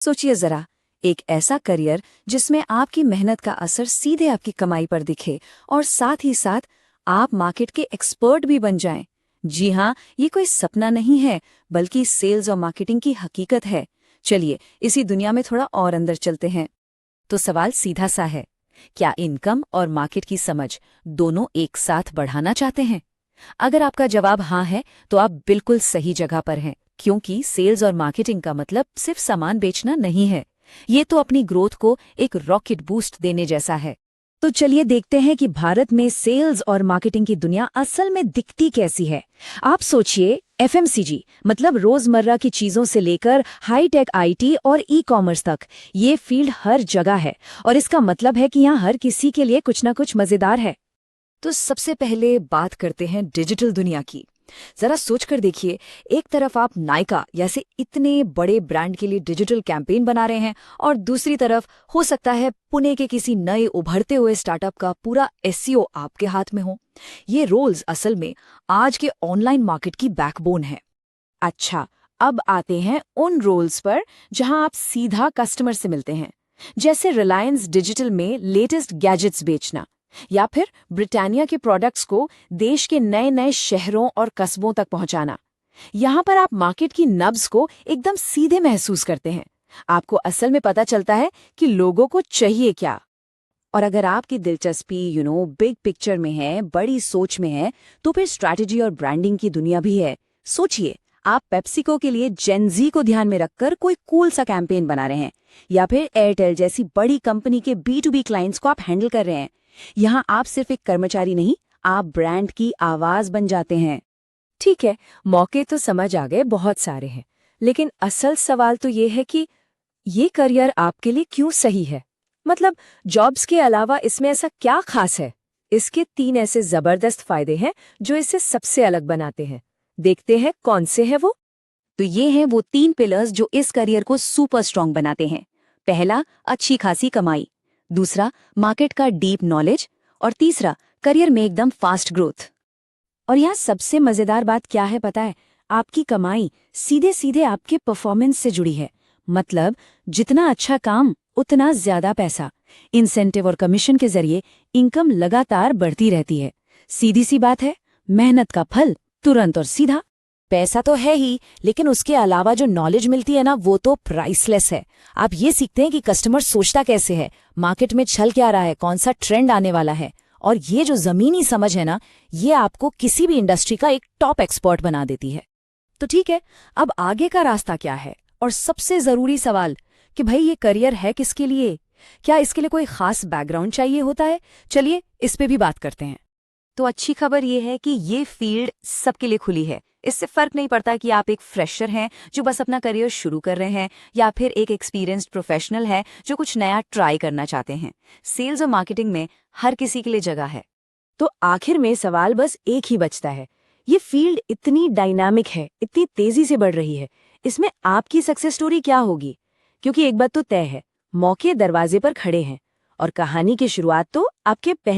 सोचिए जरा, एक ऐसा करियर जिसमें आपकी मेहनत का असर सीधे आपकी कमाई पर दिखे और साथ ही साथ आप मार्केट के एक्सपर्ट भी बन जाएं। जी हाँ, ये कोई सपना नहीं है, बल्कि सेल्स और मार्केटिंग की हकीकत है। चलिए, इसी दुनिया में थोड़ा और अंदर चलते हैं। तो सवाल सीधा सा है, क्या इनकम और मार्केट की समझ दोनों एक साथ बढ़ाना चाहते हैं? अगर आपका जवाब हाँ है, तो आप बिल्कुल सही जगह पर हैं, क्योंकि सेल्स और मार्केटिंग का मतलब सिर्फ सामान बेचना नहीं है। ये तो अपनी ग्रोथ को एक रॉकेट बूस्ट देने जैसा है। तो चलिए देखते हैं कि भारत में सेल्स और मार्केटिंग की दुनिया असल में दिखती कैसी है। आप सोचिए, एफएमसीजी मतलब रोजमर्रा की चीजों से लेकर हाईटेक आईटी और ई कॉमर्स तक, ये फील्ड हर जगह है। और इसका मतलब है कि यहाँ हर किसी के लिए कुछ ना कुछ मजेदार है। तो सबसे पहले बात करते हैं डिजिटल दुनिया की। जरा सोच कर देखिए, एक तरफ आप नायका जैसे इतने बड़े ब्रांड के लिए डिजिटल कैंपेन बना रहे हैं, और दूसरी तरफ हो सकता है पुणे के किसी नए उभरते हुए स्टार्टअप का पूरा एसईओ आपके हाथ में हो। ये रोल्स असल में आज के ऑनलाइन मार्केट की बैकबोन है। अच्छा, अब आते हैं उन रोल्स पर जहां आप सीधा कस्टमर से मिलते हैं, जैसे रिलायंस डिजिटल में लेटेस्ट गैजेट्स बेचना, या फिर ब्रिटानिया के प्रोडक्ट्स को देश के नए नए शहरों और कस्बों तक पहुंचाना। यहाँ पर आप मार्केट की नब्ज को एकदम सीधे महसूस करते हैं। आपको असल में पता चलता है कि लोगों को चाहिए क्या। और अगर आपकी दिलचस्पी बिग पिक्चर में है, बड़ी सोच में है, तो फिर स्ट्रैटेजी और ब्रांडिंग की दुनिया भी है। सोचिए, आप पेप्सिको के लिए जेनजी को ध्यान में रखकर कोई कूल सा कैंपेन बना रहे हैं, या फिर एयरटेल जैसी बड़ी कंपनी के B2B क्लाइंट्स को आप हैंडल कर रहे हैं। यहाँ आप सिर्फ एक कर्मचारी नहीं, आप ब्रांड की आवाज बन जाते हैं। ठीक है, मौके तो समझ आ गए, बहुत सारे हैं। लेकिन असल सवाल तो ये है कि ये करियर आपके लिए क्यों सही है? मतलब, जॉब्स के अलावा इसमें ऐसा क्या खास है? इसके 3 ऐसे जबरदस्त फायदे हैं जो इसे सबसे अलग बनाते हैं। देखते हैं कौन से हैं वो। तो ये हैं वो 3 पिलर्स जो इस करियर को सुपर स्ट्रॉन्ग बनाते हैं। पहला, अच्छी खासी कमाई। दूसरा, मार्केट का डीप नॉलेज। और तीसरा, करियर में एकदम फास्ट ग्रोथ। और यहाँ सबसे मजेदार बात क्या है पता है? आपकी कमाई सीधे सीधे आपके परफॉर्मेंस से जुड़ी है। मतलब, जितना अच्छा काम उतना ज्यादा पैसा। इंसेंटिव और कमीशन के जरिए इनकम लगातार बढ़ती रहती है। सीधी सी बात है, मेहनत का फल तुरंत और सीधा। पैसा तो है ही, लेकिन उसके अलावा जो नॉलेज मिलती है ना, वो तो प्राइसलेस है। आप ये सीखते हैं कि कस्टमर सोचता कैसे है, मार्केट में चल क्या रहा है, कौन सा ट्रेंड आने वाला है। और ये जो जमीनी समझ है ना, ये आपको किसी भी इंडस्ट्री का एक टॉप एक्सपर्ट बना देती है। तो ठीक है, अब आगे का रास्ता क्या है? और सबसे जरूरी सवाल कि भाई, ये करियर है किसके लिए? क्या इसके लिए कोई खास बैकग्राउंड चाहिए होता है? चलिए, इस पे भी बात करते हैं। तो अच्छी खबर ये है कि ये फील्ड सबके लिए खुली है। इससे फर्क नहीं पड़ता कि आप एक फ्रेशर हैं जो बस अपना करियर शुरू कर रहे हैं, या फिर एक एक्सपीरियंस्ड प्रोफेशनल है जो कुछ नया ट्राई करना चाहते हैं। सेल्स और मार्केटिंग में हर किसी के लिए जगह है। तो आखिर में सवाल बस एक ही बचता है, ये फील्ड इतनी डायनामिक है, इतनी तेजी से बढ़ रही है, इसमें आपकी सक्सेस स्टोरी क्या होगी? क्योंकि एक बात तो तय है, मौके दरवाजे पर खड़े हैं, और कहानी की शुरुआत तो आपके पहले